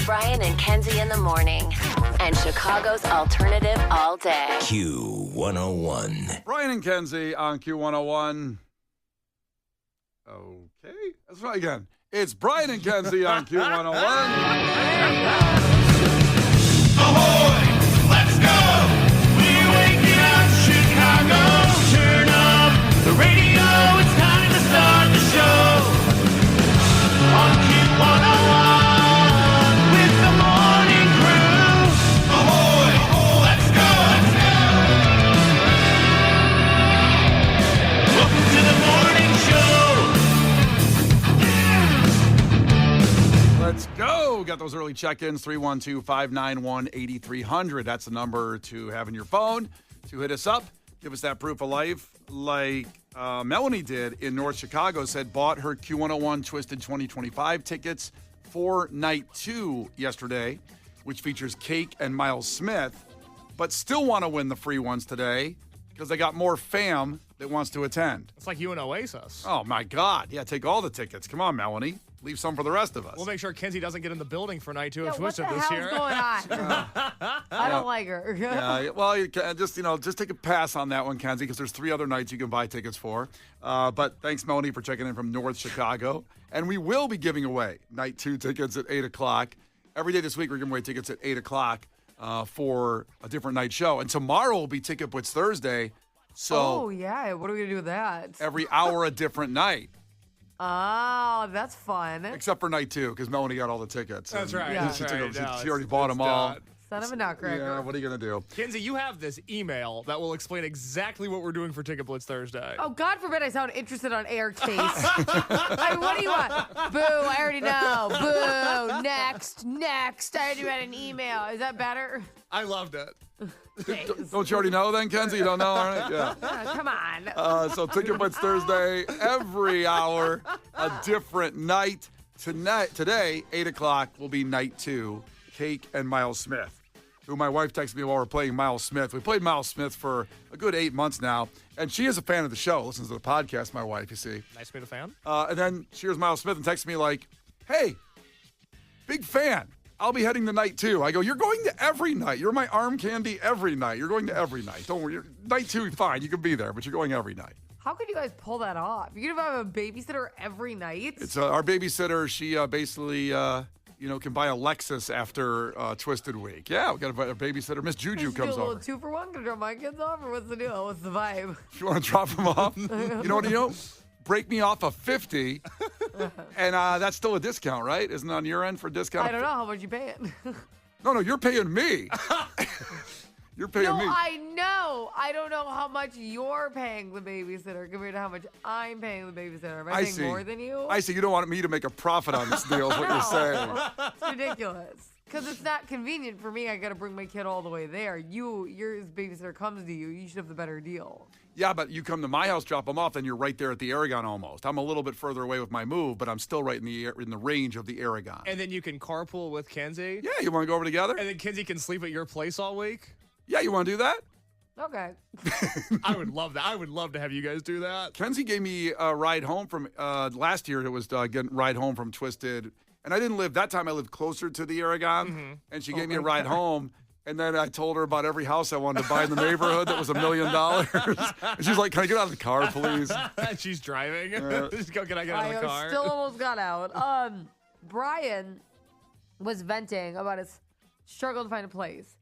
Brian and Kenzie in the morning. And Chicago's alternative all day. Q101. Brian and Kenzie on Q101. Okay. Let's try again. It's Brian and Kenzie on Q101. Ahoy! Let's go! We're waking up Chicago. Turn up the radio. It's time to start the show. On Q101 with the morning crew. Ahoy! Let's go! Welcome to the morning show. Let's go. Got those early check-ins, 312-591-8300. That's the number to have in your phone to hit us up. Give us that proof of life like Melanie did in North Chicago, said bought her Q101 Twisted 2025 tickets for night 2 yesterday, which features Cake and Miles Smith, but still want to win the free ones today because they got more fam that wants to attend. It's like you and Oasis. Oh, my God. Yeah, take all the tickets. Come on, Melanie. Leave some for the rest of us. We'll make sure Kenzie doesn't get in the building for night 2 Yeah, of what Twisted the this hell's year. going on? I don't like her. Yeah, well, you can just take a pass on that one, Kenzie, because there's 3 other nights you can buy tickets for. But thanks, Melanie, for checking in from North Chicago. And we will be giving away night 2 tickets at 8 o'clock. Every day this week, we're giving away tickets at 8 o'clock for a different night show. And tomorrow will be Ticket Blitz Thursday. So Oh, yeah. What are we going to do with that? every hour a different night, Oh, that's fun. except for night 2, because Melanie got all the tickets. That's And right. Yeah. That's She, right. took them. No, She already it's- bought it's them all. done. Son of a nutcracker. Yeah, what are you going to do? Kenzie, you have this email that will explain exactly what we're doing for Ticket Blitz Thursday. Oh, God forbid I sound interested on air, Chase. I mean, what do you want? Boo, I already know. Boo, next. I already read an email. Is that better? I loved it. Chase. Don't you already know then, Kenzie? You don't know? All right, yeah. Come on. So Ticket Blitz Thursday, every hour, a different night. Today, 8 o'clock, will be night 2, Cake and Miles Smith, who my wife texted me while we're playing Miles Smith. We played Miles Smith for a good 8 months now, and she is a fan of the show, listens to the podcast, my wife, you see. Nice to meet a fan. And then she hears Miles Smith and texts me like, hey, big fan. I'll be heading to night 2. I go, you're going to every night. You're my arm candy every night. You're going to every night. Don't worry. Night 2, fine. You can be there, but you're going every night. How could you guys pull that off? You could have a babysitter every night? It's our babysitter. She basically, can buy a Lexus after Twisted Week. Yeah, we got a babysitter. Miss Juju Just comes do a little over. 2-for-1? Gonna drop my kids off, or what's the deal? What's the vibe? If you want to drop them off, you know what? Break me off a 50, and that's still a discount, right? Isn't it on your end for discount? I don't know how much you paying. No, you're paying me. You're paying No, me. I know. I don't know how much you're paying the babysitter compared to how much I'm paying the babysitter. Am I paying more than you? I see. You don't want me to make a profit on this deal, is what you're saying. It's ridiculous. Because it's not convenient for me. I got to bring my kid all the way there. Your babysitter comes to you. You should have the better deal. Yeah, but you come to my house, drop them off, then you're right there at the Aragon almost. I'm a little bit further away with my move, but I'm still right in the range of the Aragon. And then you can carpool with Kenzie. Yeah, you want to go over together? And then Kenzie can sleep at your place all week. Yeah, you want to do that? Okay. I would love that. I would love to have you guys do that. Kenzie gave me a ride home from last year. It was getting ride home from Twisted, and I didn't live that time. I lived closer to the Aragon, and she gave me a ride home. And then I told her about every house I wanted to buy in the neighborhood that was $1 million. And she's like, "Can I get out of the car, please?" She's driving. Just go, can I get out of the car? Still almost got out. Brian was venting about his struggle to find a place.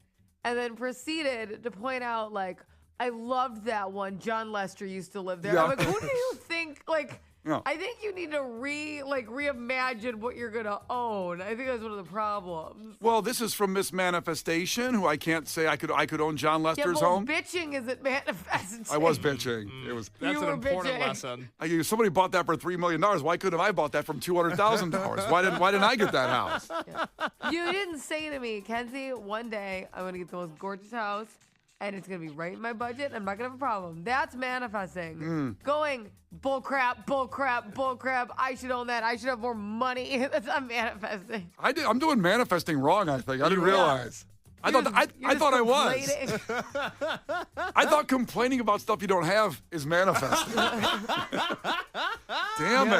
And then proceeded to point out, like, I loved that one. John Lester used to live there. Yeah. I'm like, who do you think, like, Yeah. I think you need to reimagine what you're going to own. I think that's one of the problems. Well, this is from Miss Manifestation, who I can't say I could own John Yeah, Lester's well, home. bitching isn't manifesting. I was bitching. It was. That's You an were important bitching. lesson. Somebody bought that for $3 million. Why couldn't I bought that from $200,000? Why didn't I get that house? You didn't say to me, Kenzie, one day I'm going to get the most gorgeous house. And it's going to be right in my budget. I'm not going to have a problem. That's manifesting. Going, bull crap. I should own that. I should have more money. That's not manifesting. I'm doing manifesting wrong, I think. I didn't realize. I thought I was. I thought complaining about stuff you don't have is manifesting. Damn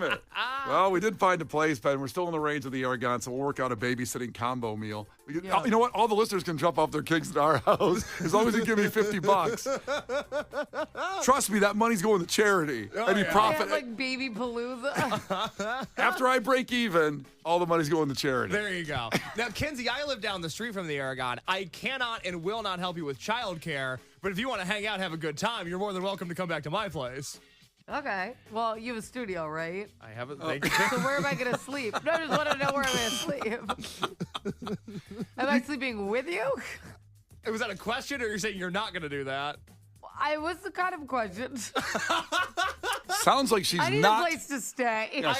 it. Well, we did find a place, Ben. We're still in the range of the Aragon, so we'll work out a babysitting combo meal. You know what? All the listeners can drop off their kids at our house as long as you give me $50. Trust me, that money's going to charity. Any profit. Yeah, like baby palooza. After I break even, all the money's going to charity. There you go. Now, Kenzie, I live down the street from the Aragon. I cannot and will not help you with childcare, but if you want to hang out and have a good time, you're more than welcome to come back to my place. Okay. Well, you have a studio, right? I have it. So where am I going to sleep? No, I just want to know where I'm going to sleep. Am I sleeping with you? Was that a question, or you're saying you're not going to do that? I was the kind of question. Sounds like she's I need not. a place to stay. Yeah,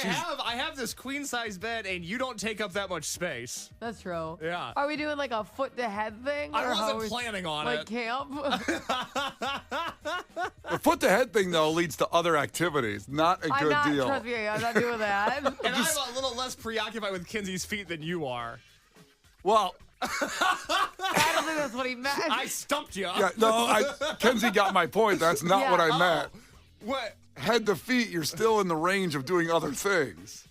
I have this queen size bed, and you don't take up that much space. That's true. Yeah. Are we doing like a foot to head thing? I or how wasn't is- planning on like it. camp? The foot to head thing, though, leads to other activities. Not a I'm good not, deal. trust me, I'm not doing that. And I'm a little less preoccupied with Kenzie's feet than you are. Well, I don't think that's what he meant. I stumped you. yeah, no, Kenzie got my point. That's not Yeah. what I Oh. meant. What? Head to feet, you're still in the range of doing other things.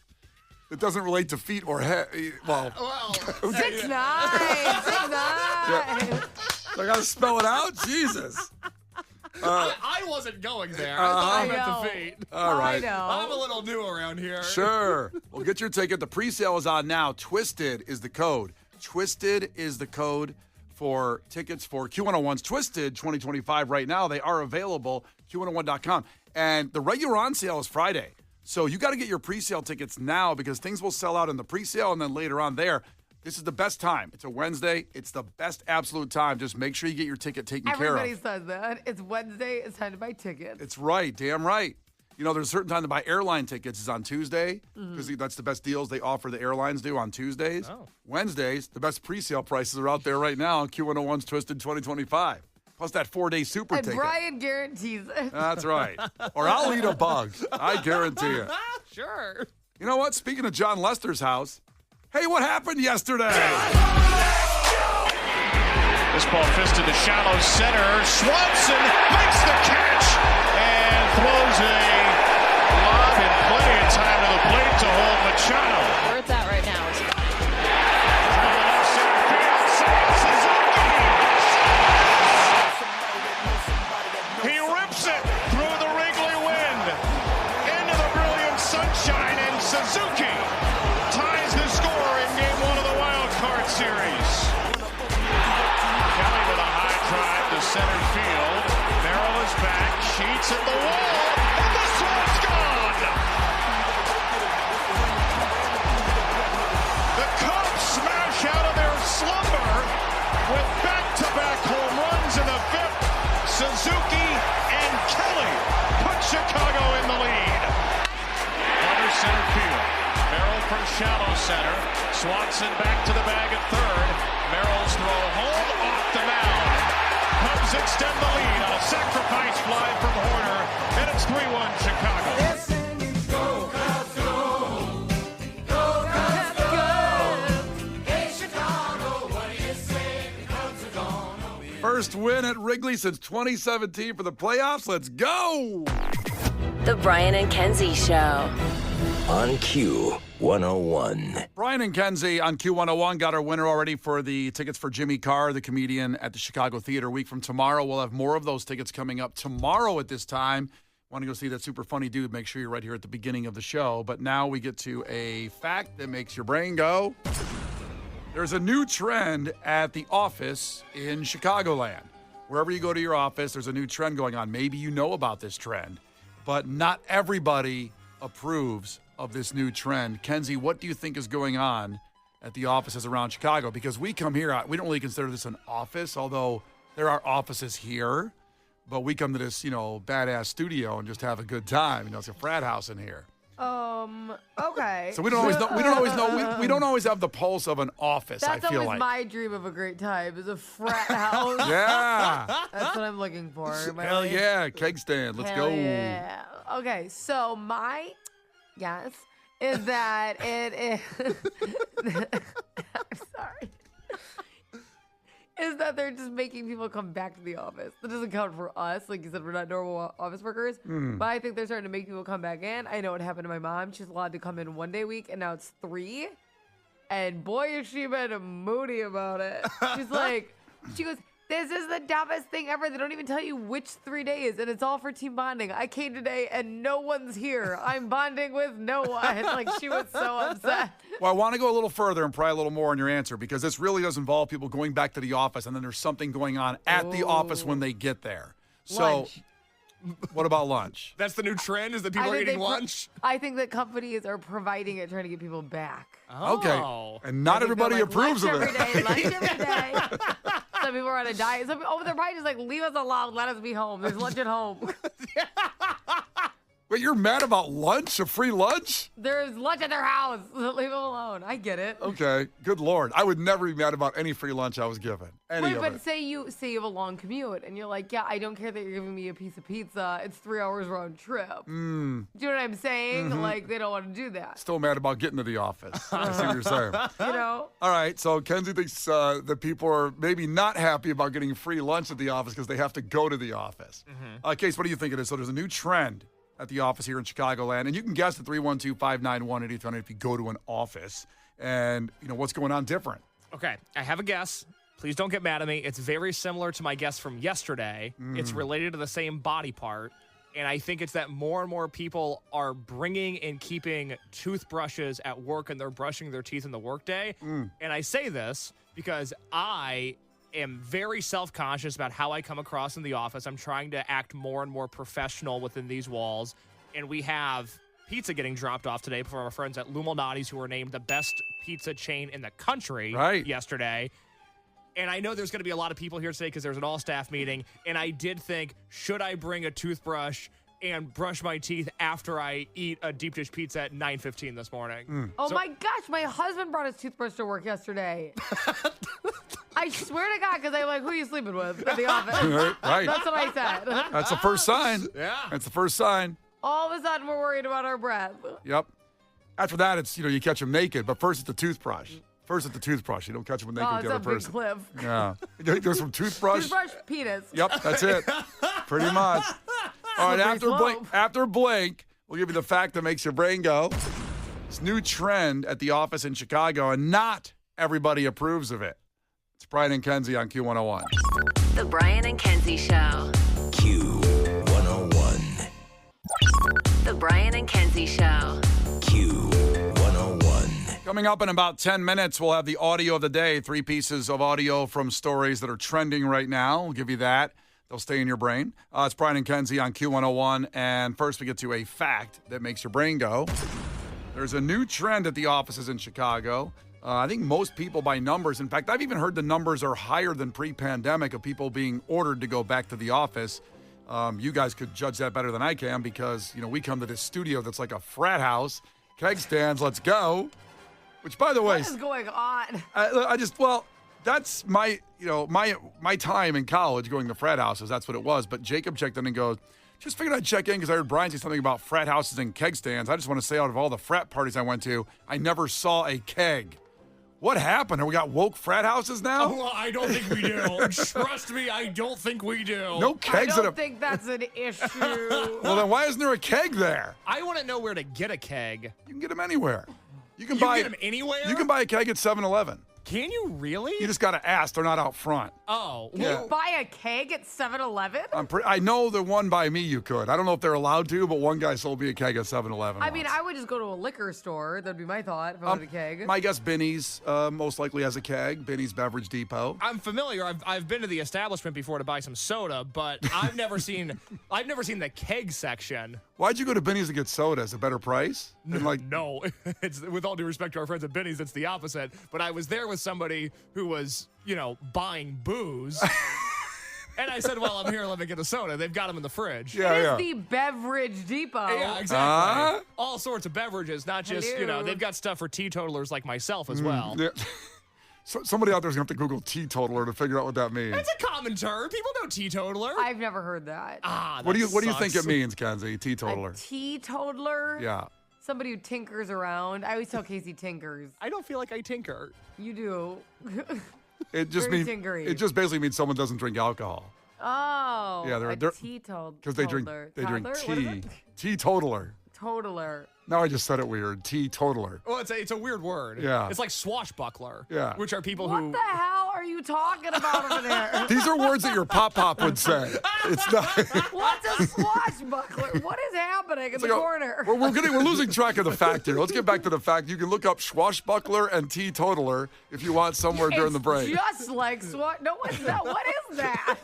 It doesn't relate to feet or head. Well, Well, 6'9", 6'9". I gotta spell it out. Jesus. I wasn't going there. I Uh-huh. thought I I meant know. the feet. All right. I know. I'm a little new around here. Sure. Well, get your ticket. The pre-sale is on now. Twisted is the code. Twisted is the code for tickets for Q101's Twisted 2025 right now. They are available, Q101.com. And the regular on sale is Friday. So you got to get your pre-sale tickets now because things will sell out in the pre-sale and then later on there. This is the best time. It's a Wednesday. It's the best absolute time. Just make sure you get your ticket taken Everybody care of. says that. It's Wednesday. It's time to buy tickets. It's right. Damn right. You know, there's a certain time to buy airline tickets is on Tuesday because that's the best deals they offer the airlines do on Tuesdays. Oh. Wednesdays, the best pre-sale prices are out there right now on Q101's Twisted 2025. Plus that 4-day super And ticket. Brian guarantees it. That's right. Or I'll eat a bug. I guarantee you. Sure. You know what? Speaking of John Lester's house, hey, what happened yesterday? This ball fisted to shallow center. Swanson makes the catch and throws a lob in plenty of time to the plate to hold Machado. Where it's at right now is He rips it through the Wrigley wind into the brilliant sunshine, and Suzuki ties the score in Game 1 of the Wild Card Series. Kelly with a high drive to center field. Merrill is back, Sheets at the wall, and this one's gone. The Cubs smash out of their slumber with back-to-back home runs in the fifth. Suzuki and Kelly put Chicago in the lead. Under center field. Merrill from shallow center. Swanson back to the bag at third. Merrill's throw home off the mound. Cubs extend the lead on a sacrifice fly from Horner, and it's 3-1 Chicago. First win at Wrigley since 2017 for the playoffs. Let's go. The Brian and Kenzie Show. On Q101. Brian and Kenzie on Q101 got our winner already for the tickets for Jimmy Carr, the comedian at the Chicago Theater. A week from tomorrow, we'll have more of those tickets coming up tomorrow at this time. Want to go see that super funny dude? Make sure you're right here at the beginning of the show. But now we get to a fact that makes your brain go. There's a new trend at the office in Chicagoland. Wherever you go to your office, there's a new trend going on. Maybe you know about this trend, but not everybody approves of this new trend. Kenzie, what do you think is going on at the offices around Chicago? Because we come here, we don't really consider this an office, although there are offices here, but we come to this, badass studio and just have a good time. It's a frat house in here. Okay. So we don't always have the pulse of an office, That's I feel always like. my dream of a great time, is a frat house. Yeah. That's what I'm looking for. in my Hell life. yeah. Keg stand. Let's Hell go. Yeah. Okay, so my guess is that it is. I'm sorry. that they're just making people come back to the office. That doesn't count for us. Like you said, we're not normal office workers. But I think they're starting to make people come back in. I know what happened to my mom. She's allowed to come in 1 day a week, and now it's 3. And boy, has she been moody about it. She's like, she goes, this is the dumbest thing ever. They don't even tell you which 3 days, and it's all for team bonding. I came today, and no one's here. I'm bonding with no one. Like, she was so upset. Well, I want to go a little further and pry a little more on your answer because this really does involve people going back to the office, and then there's something going on at the office when they get there. So, Lunch. what about lunch? That's the new trend is that people are eating lunch? I think that companies are providing it, trying to get people back. Okay. And not everybody approves of lunch it. Every day, lunch every day. Some people are on a diet. Some people, they're probably just like, leave us alone. Let us be home. There's lunch at home. Wait, you're mad about lunch? A free lunch? There's lunch at their house. Leave them alone. I get it. Okay. Good Lord. I would never be mad about any free lunch I was given. Any of But it. say you have a long commute and you're like, yeah, I don't care that you're giving me a piece of pizza. It's 3 hours round trip. Do you know what I'm saying? Like, they don't want to do that. Still mad about getting to the office. I see what you're saying. You know? All right, so Kenzie thinks that people are maybe not happy about getting free lunch at the office because they have to go to the office. Case, what do you think it is? So there's a new trend at the office here in Chicagoland, and you can guess at 312-591-8020 if you go to an office. And, you know, what's going on different? Okay, I have a guess. Please don't get mad at me. It's very similar to my guess from yesterday. It's related to the same body part. And I think it's that more and more people are bringing and keeping toothbrushes at work and they're brushing their teeth in the workday. And I say this because I am very self-conscious about how I come across in the office. I'm trying to act more and more professional within these walls. And we have pizza getting dropped off today from our friends at Lumalnati's, who were named the best pizza chain in the country yesterday. And I know there's going to be a lot of people here today because there's an all-staff meeting. And I did think, should I bring a toothbrush and brush my teeth after I eat a deep dish pizza at 9:15 this morning? Oh my gosh, my husband brought his toothbrush to work yesterday. I swear to God, because I'm like, who are you sleeping with at the office? Right. That's what I said. That's the first sign. Yeah. That's the first sign. All of a sudden, we're worried about our breath. Yep. After that, it's, you know, you catch them naked, but first it's the toothbrush. First it's the toothbrush. You don't catch them naked Oh, with it's the a other big person. cliff. Yeah. It goes from toothbrush. Toothbrush, penis. Yep, that's it. Pretty much. All right, Slippery after Blink, we'll give you the fact that makes your brain go. This new trend at the office in Chicago, and not everybody approves of it. It's Brian and Kenzie on Q101. The Brian and Kenzie Show. Q101. The Brian and Kenzie Show. Q101. Coming up in about 10 minutes, we'll have the audio of the day, 3 pieces of audio from stories that are trending right now. We'll give you that. They'll stay in your brain. It's Brian and Kenzie on Q101. And first, we get to a fact that makes your brain go. There's a new trend at the offices in Chicago. I think most people by numbers, in fact, I've even heard the numbers are higher than pre-pandemic of people being ordered to go back to the office. You guys could judge that better than I can because, you know, we come to this studio that's like a frat house. Keg stands, let's go. Which, by the way, What is going on? that's my, you know, my time in college going to frat houses. That's what it was. But Jacob checked in and goes, just figured I'd check in because I heard Brian say something about frat houses and keg stands. I just want to say out of all the frat parties I went to, I never saw a keg. What happened? Have we got woke frat houses now? Oh, well, I don't think we do. Trust me, I don't think we do. No I kegs don't at a... think that's an issue. Well, then why isn't there a keg there? I want to know where to get a keg. You can get them anywhere. You can You buy get them anywhere? You can buy a keg at 7-Eleven. Can you really? You just got to ask. They're not out front. Oh. Yeah. You buy a keg at 7-Eleven? I know the one by me you could. I don't know if they're allowed to, but one guy sold me a keg at 7-Eleven. I mean, I would just go to a liquor store. That'd be my thought if I wanted a keg. My guess, Binny's most likely has a keg. Binny's Beverage Depot. I'm familiar. I've been to the establishment before to buy some soda, but I've never seen the keg section. Why'd you go to Binny's to get soda? Is it a better price? No, it's with all due respect to our friends at Binny's, it's the opposite. But I was there with somebody who was, you know, buying booze. And I said, well, I'm here, let me get a soda. They've got them in the fridge. Yeah, It is yeah. the Beverage Depot. Yeah, exactly. All sorts of beverages, not just, you know, Hello. they've got stuff for teetotalers like myself as well. Yeah. So somebody out there's going to have to Google teetotaler to figure out what that means. It's a common term. People know teetotaler. I've never heard that. What do you think sucks. it means, Kenzie? Teetotaler. A teetotaler? Yeah. Somebody who tinkers around. I always tell Casey tinkers. I don't feel like I tinker. You do. It just Very means tinkery. it just basically means someone doesn't drink alcohol. Oh. Yeah, they're teetotaler. because they drink Toddler? What is tea. it? Teetotaler. Totaler. Now I just said it weird. Teetotaler. Well, it's a weird word. Yeah. It's like swashbuckler. Yeah. Which are people What who. the hell are you talking about over there? These are words that your pop would say. It's not. What's a swashbuckler? What is happening in the corner? We're losing track of the fact here. Let's get back to the fact. You can look up swashbuckler and teetotaler if you want somewhere during the break. Just like No, it's not. What is that?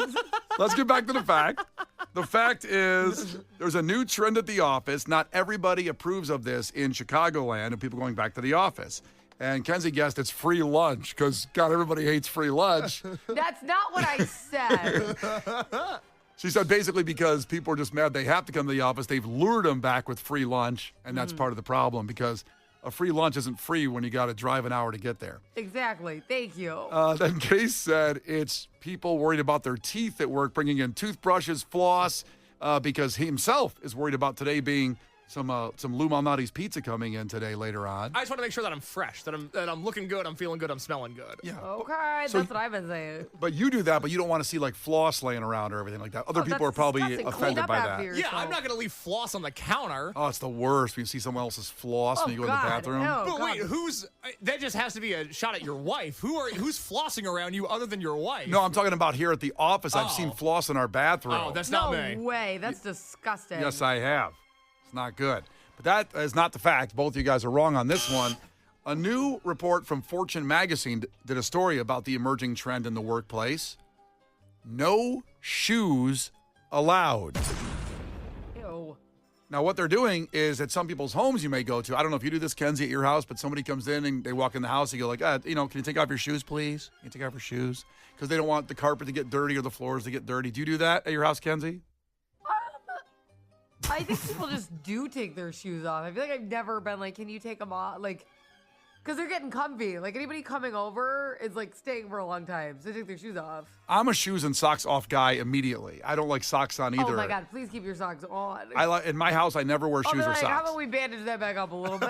Let's get back to the fact. The fact is, there's a new trend at the office. Not everybody approves of this in Chicagoland of people going back to the office. And Kenzie guessed it's free lunch because, God, everybody hates free lunch. That's not what I said. She said basically because people are just mad they have to come to the office. They've lured them back with free lunch, and that's part of the problem because a free lunch isn't free when you got to drive an hour to get there. Exactly. Thank you. Then Case said it's people worried about their teeth at work, bringing in toothbrushes, floss, because he himself is worried about today being some Lou Malnati's pizza coming in today later on. I just want to make sure that I'm fresh, that I'm looking good, I'm feeling good, I'm smelling good. Yeah. Okay, So- that's what I've been saying. But you do that, but you don't want to see like floss laying around or everything like that. Other people are that's probably disgusting. Clean offended up by after that. Yeah, I'm not going to leave floss on the counter. Oh, it's the worst when you see someone else's floss when you go in the bathroom. But wait, that just has to be a shot at your wife. Who's flossing around you other than your wife? No, I'm talking about here at the office. I've seen floss in our bathroom. Oh, that's not No me. way. That's disgusting. Yes, I have. It's not good. But that is not the fact. Both of you guys are wrong on this one. A new report from Fortune magazine did a story about the emerging trend in the workplace. No shoes allowed. Ew. Now, what they're doing is at some people's homes you may go to. I don't know if you do this, Kenzie, at your house, but somebody comes in and they walk in the house and you go like, can you take off your shoes, please? Can you take off your shoes? Because they don't want the carpet to get dirty or the floors to get dirty. Do you do that at your house, Kenzie? I think people just do take their shoes off. I feel like I've never been like, can you take them off? Like, because they're getting comfy. Like, anybody coming over is like staying for a long time. So they take their shoes off. I'm a shoes and socks off guy immediately. I don't like socks on either. Oh my God, please keep your socks on. In my house, I never wear shoes or How socks. about we bandage that back up a little bit?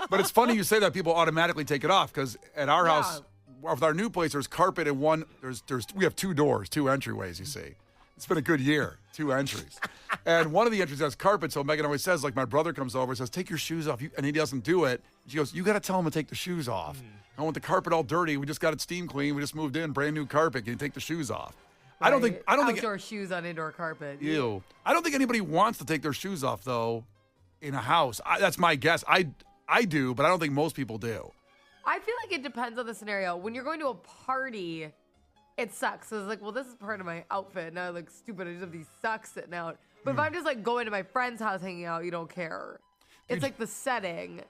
But it's funny you say that. People automatically take it off because at our Yeah. house, with our new place, there's carpet and we have two doors, two entryways, you see. It's been a good year, 2 entries. And one of the entries has carpet, so Megan always says, like, my brother comes over and says, take your shoes off, and he doesn't do it. She goes, you got to tell him to take the shoes off. I want the carpet all dirty. We just got it steam clean. We just moved in, brand new carpet. Can you take the shoes off? I don't think Outdoor shoes on indoor carpet. Ew. I don't think anybody wants to take their shoes off, though, in a house. That's my guess. I do, but I don't think most people do. I feel like it depends on the scenario. When you're going to a party, it sucks. So it's like, well, this is part of my outfit. Now I look stupid. I just have these socks sitting out. But if I'm just like going to my friend's house hanging out, you don't care. It's like the setting.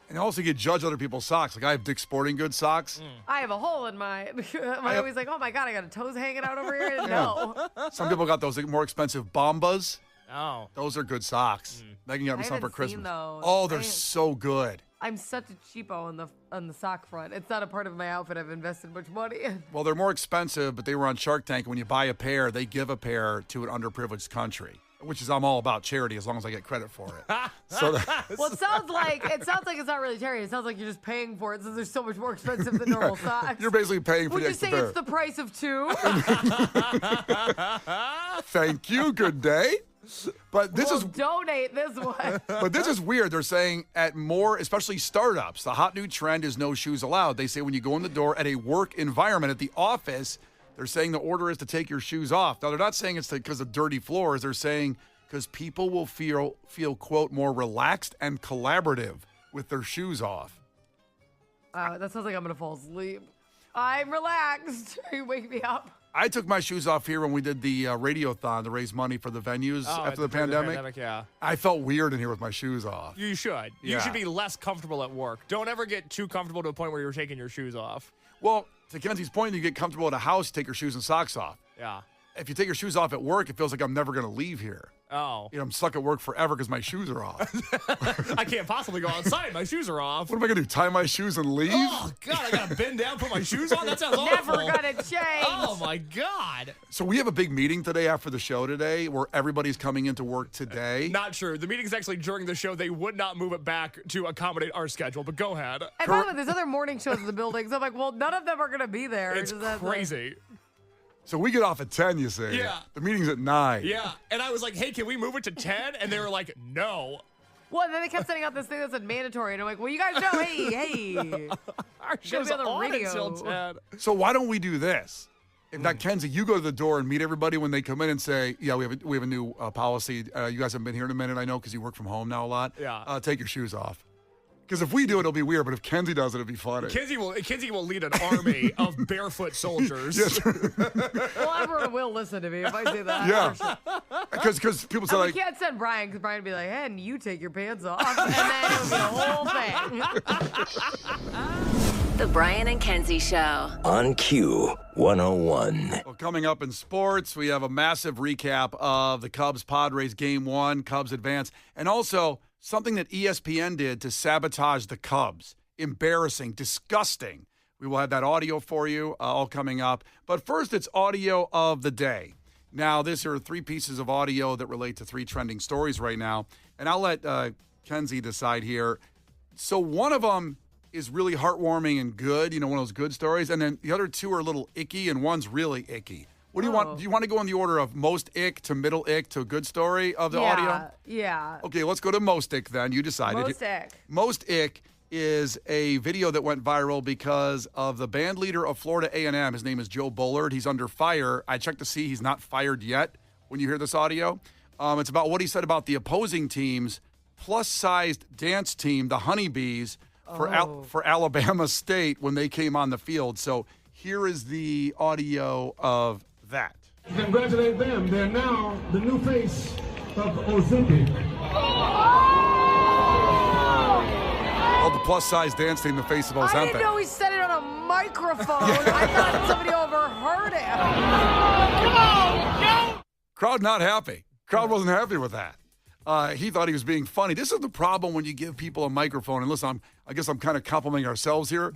And also, you judge other people's socks. Like, I have Dick's Sporting Goods socks. I have a hole in mine. I'm always like, oh my God, I got a toes hanging out over here. No. Some people got those more expensive Bombas. Oh. Those are good socks. Megan got me I some for haven't seen Christmas. those. Oh, they're I- so good. I'm such a cheapo on the sock front. It's not a part of my outfit I've invested much money in. Well, they're more expensive, but they were on Shark Tank. When you buy a pair, they give a pair to an underprivileged country, which is I'm all about charity as long as I get credit for it. So Well, it sounds like it's not really charity. It sounds like you're just paying for it since they're so much more expensive than normal socks. you're basically paying for Would the you extra say pair. it's the price of 2? Thank you. Good day. But this We'll is donate this one. But this is weird. They're saying at more, especially startups, the hot new trend is no shoes allowed. They say when you go in the door at a work environment, at the office, they're saying the order is to take your shoes off. Now, they're not saying it's because of dirty floors. They're saying because people will feel, quote, more relaxed and collaborative with their shoes off. That sounds like I'm going to fall asleep. I'm relaxed. You wake me up. I took my shoes off here when we did the radiothon to raise money for the venues after the pandemic. Yeah. I felt weird in here with my shoes off. You should. Yeah. You should be less comfortable at work. Don't ever get too comfortable to a point where you're taking your shoes off. Well, to Kenzie's point, you get comfortable at a house, take your shoes and socks off. Yeah. if you take your shoes off at work, it feels like I'm never going to leave here. Oh. You know, I'm stuck at work forever because my shoes are off. I can't possibly go outside. My shoes are off. What am I going to do, tie my shoes and leave? Oh, God, I got to bend down, put my shoes on? That sounds awful. Never gonna change. Oh, my God. So we have a big meeting today after the show today where everybody's coming into work today. Not true. The meeting's actually during the show. They would not move it back to accommodate our schedule, but go ahead. And by the way, there's other morning shows in the building, so I'm like, well, none of them are gonna be there. It's crazy. So we get off at 10, you say? Yeah. The meeting's at 9. Yeah. And I was like, hey, can we move it to 10? And they were like, no. Well, and then they kept sending out this thing that said mandatory, and I'm like, well, you guys know, hey. Our show's be on the on radio. until 10. So why don't we do this? In fact, Kenzie, you go to the door and meet everybody when they come in and say, yeah, we have a new policy. You guys haven't been here in a minute, I know, because you work from home now a lot. Yeah. Take your shoes off. Because if we do it, it'll be weird, but if Kenzie does it, it'll be funny. Kenzie will lead an army of barefoot soldiers. Well, everyone will listen to me if I say that. Yeah. For sure. Because people say, And like, we can't send Brian, because Brian would be like, hey, and you take your pants off. And then it would be the whole thing. The Brian and Kenzie Show. On Q 101. well, coming up in sports, we have a massive recap of the Cubs-Padres Game 1, Cubs advance, and also something that ESPN did to sabotage the Cubs. Embarrassing, disgusting. We will have that audio for you, all coming up. But first, it's audio of the day. Now, these are 3 pieces of audio that relate to 3 trending stories right now. And I'll let Kenzie decide here. So one of them is really heartwarming and good, one of those good stories. And then the other 2 are a little icky, and one's really icky. What do you want? Do you want to go in the order of most ick to middle ick to good story of the audio? Yeah. Okay, let's go to most ick then. You decided. Most ick. Most ick is a video that went viral because of the band leader of Florida A&M. His name is Joe Bullard. He's under fire. I checked to see he's not fired yet when you hear this audio. It's about what he said about the opposing team's plus-sized dance team, the Honeybees, for Alabama State when they came on the field. So here is the audio of that. Congratulate them. They're now the new face of Ozempic. Oh, the plus-size dance team, the face of Ozempic. I didn't know he said it on a microphone. I thought somebody overheard it. Crowd not happy. Crowd wasn't happy with that. He thought he was being funny. This is the problem when you give people a microphone. And listen, I guess I'm kind of complimenting ourselves here.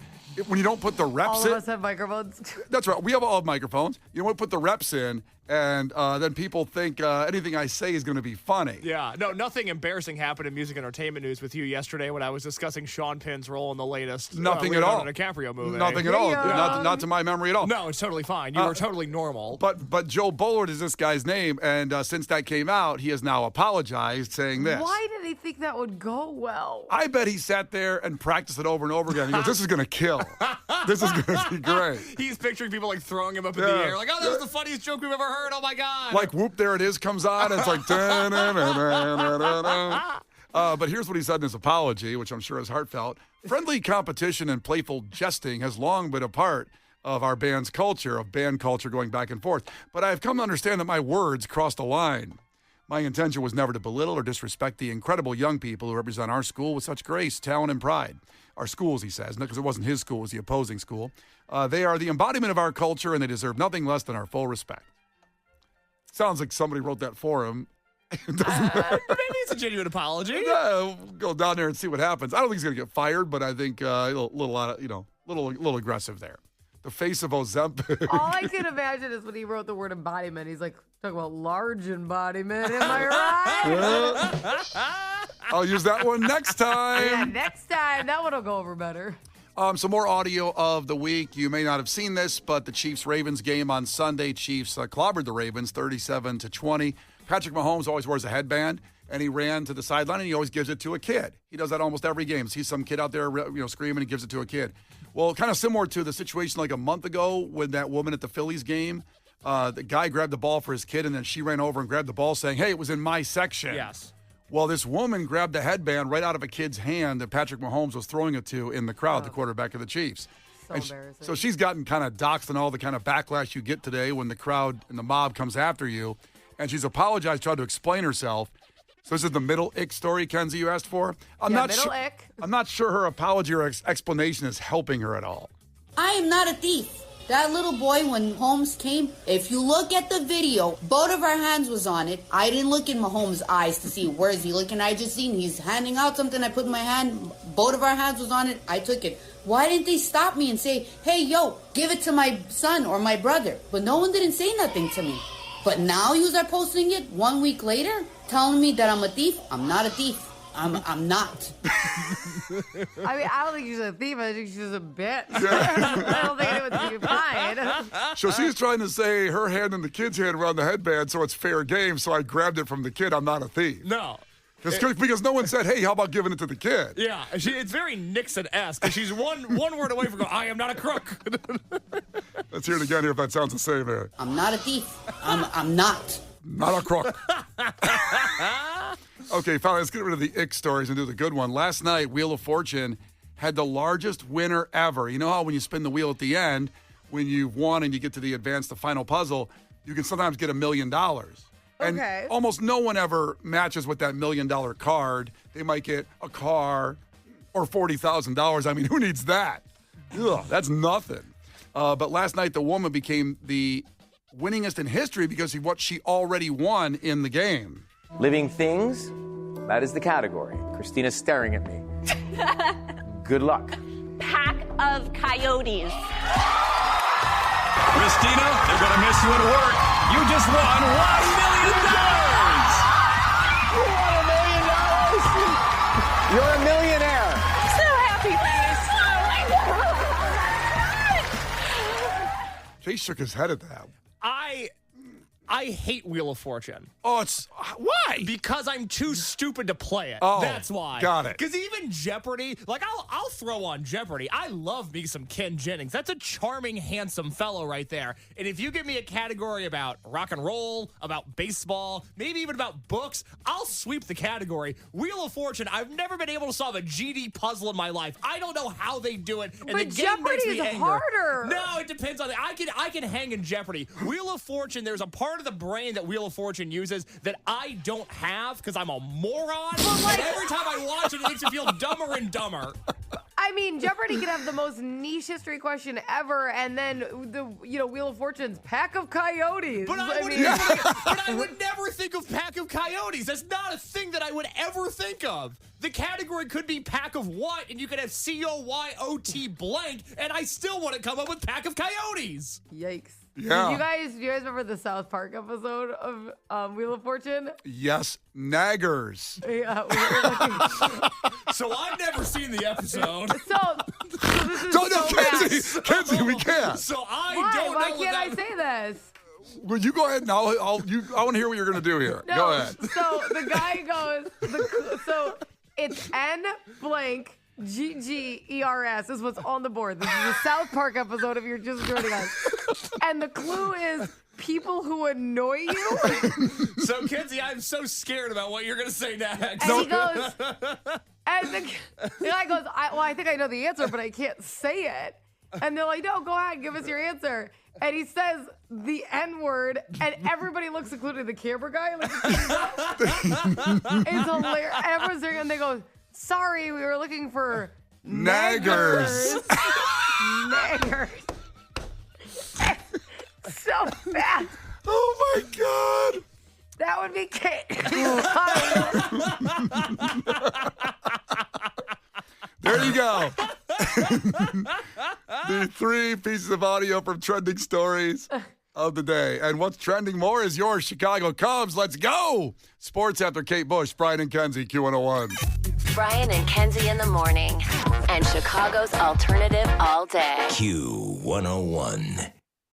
When you don't put the reps All in. of us have microphones. That's right. We have all microphones. You don't want to put the reps in, and then people think anything I say is going to be funny. Yeah, no, nothing embarrassing happened in music entertainment news with you yesterday when I was discussing Sean Penn's role in the latest Nothing at all. Leonardo DiCaprio movie. Nothing at all. Yeah. Not to my memory at all. No, it's totally fine. You were totally normal. But Joe Bullard is this guy's name, and since that came out, he has now apologized, saying this. Why did he think that would go well? I bet he sat there and practiced it over and over again. He goes, this is going to kill. This is going to be great. He's picturing people like throwing him up in the air, like, oh, that was the funniest joke we've ever heard. Oh my God. Like, whoop, there it is comes on. And it's like, but here's what he said in his apology, which I'm sure is heartfelt. Friendly competition and playful jesting has long been a part of our band's culture, of band culture going back and forth. But I've come to understand that my words crossed a line. My intention was never to belittle or disrespect the incredible young people who represent our school with such grace, talent, and pride. Our schools, he says, because it wasn't his school, it was the opposing school. They are the embodiment of our culture, and they deserve nothing less than our full respect. Sounds like somebody wrote that for him. Maybe it's a genuine apology. We'll go down there and see what happens. I don't think he's going to get fired, but I think a little aggressive there. The face of Ozempic. All I can imagine is when he wrote the word embodiment, he's like, talking about large embodiment. Am I right? I'll use that one next time. Yeah, next time. That one will go over better. Some more audio of the week. You may not have seen this, but the Chiefs-Ravens game on Sunday, Chiefs clobbered the Ravens 37-20. Patrick Mahomes always wears a headband, and he ran to the sideline, and he always gives it to a kid. He does that almost every game. Sees some kid out there, screaming, and gives it to a kid. Well, kind of similar to the situation like a month ago when that woman at the Phillies game, the guy grabbed the ball for his kid, and then she ran over and grabbed the ball saying, hey, it was in my section. Yes. Well, this woman grabbed the headband right out of a kid's hand that Patrick Mahomes was throwing it to in the crowd, the quarterback of the Chiefs. So embarrassing. So she's gotten kind of doxxed and all the kind of backlash you get today when the crowd and the mob comes after you. And she's apologized, tried to explain herself. So this is the middle ick story, Kenzie, you asked for? Middle ick. I'm not sure her apology or explanation is helping her at all. I am not a thief. That little boy, when Holmes came, if you look at the video, both of our hands was on it. I didn't look in Mahomes' eyes to see where is he looking. I just seen he's handing out something. I put my hand, both of our hands was on it. I took it. Why didn't they stop me and say, hey, yo, give it to my son or my brother? But no one didn't say nothing to me. But now you are posting it 1 week later, telling me that I'm a thief. I'm not a thief. I'm not. I mean, I don't think she's a thief. I think she's a bitch. I don't think anyone's going to be fine. So she's trying to say her hand and the kid's hand were on the headband, so it's fair game. So I grabbed it from the kid. I'm not a thief. No. Because no one said, hey, how about giving it to the kid? Yeah, it's very Nixon-esque. She's one word away from going, I am not a crook. Let's hear it again here if that sounds the same there. I'm not a thief. I'm not. Not a crook. Okay, finally, let's get rid of the ick stories and do the good one. Last night, Wheel of Fortune had the largest winner ever. You know how when you spin the wheel at the end, when you've won and you get to the final puzzle, you can sometimes get $1 million. And Okay. almost no one ever matches with that $1 million card. They might get a car or $40,000. I mean, who needs that? Ugh, that's nothing. But last night, the woman became the winningest in history because of what she already won in the game. Living things, that is the category. Christina's staring at me. Good luck. Pack of coyotes. Christina, they're going to miss you at work. You just won $1 million. You won $1 million. You're a millionaire. So happy for you. Oh my God. Jay shook his head at that. I hate Wheel of Fortune. Oh, it's... Why? Because I'm too stupid to play it. Oh, that's why. got it. Because even Jeopardy, like I'll throw on Jeopardy. I love me some Ken Jennings. That's a charming, handsome fellow right there. And if you give me a category about rock and roll, about baseball, maybe even about books, I'll sweep the category. Wheel of Fortune, I've never been able to solve a GD puzzle in my life. I don't know how they do it. And But the game Jeopardy makes me is angry. harder. No, it depends on I can hang in Jeopardy. Wheel of Fortune, there's a part of the brain that Wheel of Fortune uses that I don't have because I'm a moron. And every time I watch it, it makes me feel dumber and dumber. I mean, Jeopardy could have the most niche history question ever, and then the Wheel of Fortune's pack of coyotes. But I would never think of pack of coyotes. That's not a thing that I would ever think of. The category could be pack of what, and you could have COYOT blank, and I still wouldn't come up with pack of coyotes. Yikes. Yeah. Do you guys remember the South Park episode of Wheel of Fortune? Yes, naggers. Yeah. We were looking- So I've never seen the episode. so this is Don't so bad. Kenzie, we can't. So I Why? don't know. Why what can't I that- say this? Well, you go ahead and I want to hear what you're going to do here. No. Go ahead. So the guy goes, so it's N blank GGERS is what's on the board. This is a South Park episode if you're just joining us. And the clue is people who annoy you. So, Kenzie, I'm so scared about what you're going to say next. And he goes, and the guy goes, I think I know the answer, but I can't say it. And they're like, no, go ahead, give us your answer. And he says the N-word, and everybody looks, including the camera guy. Like, it's hilarious. And everyone's there, and they go, sorry, we were looking for Naggers. Naggers. So bad. Oh, my God. That would be Kate. There you go. The 3 pieces of audio from trending stories of the day. And what's trending more is your Chicago Cubs. Let's go. Sports after Kate Bush, Brian and Kenzie, Q101. Brian and Kenzie in the morning. And Chicago's alternative all day. Q101.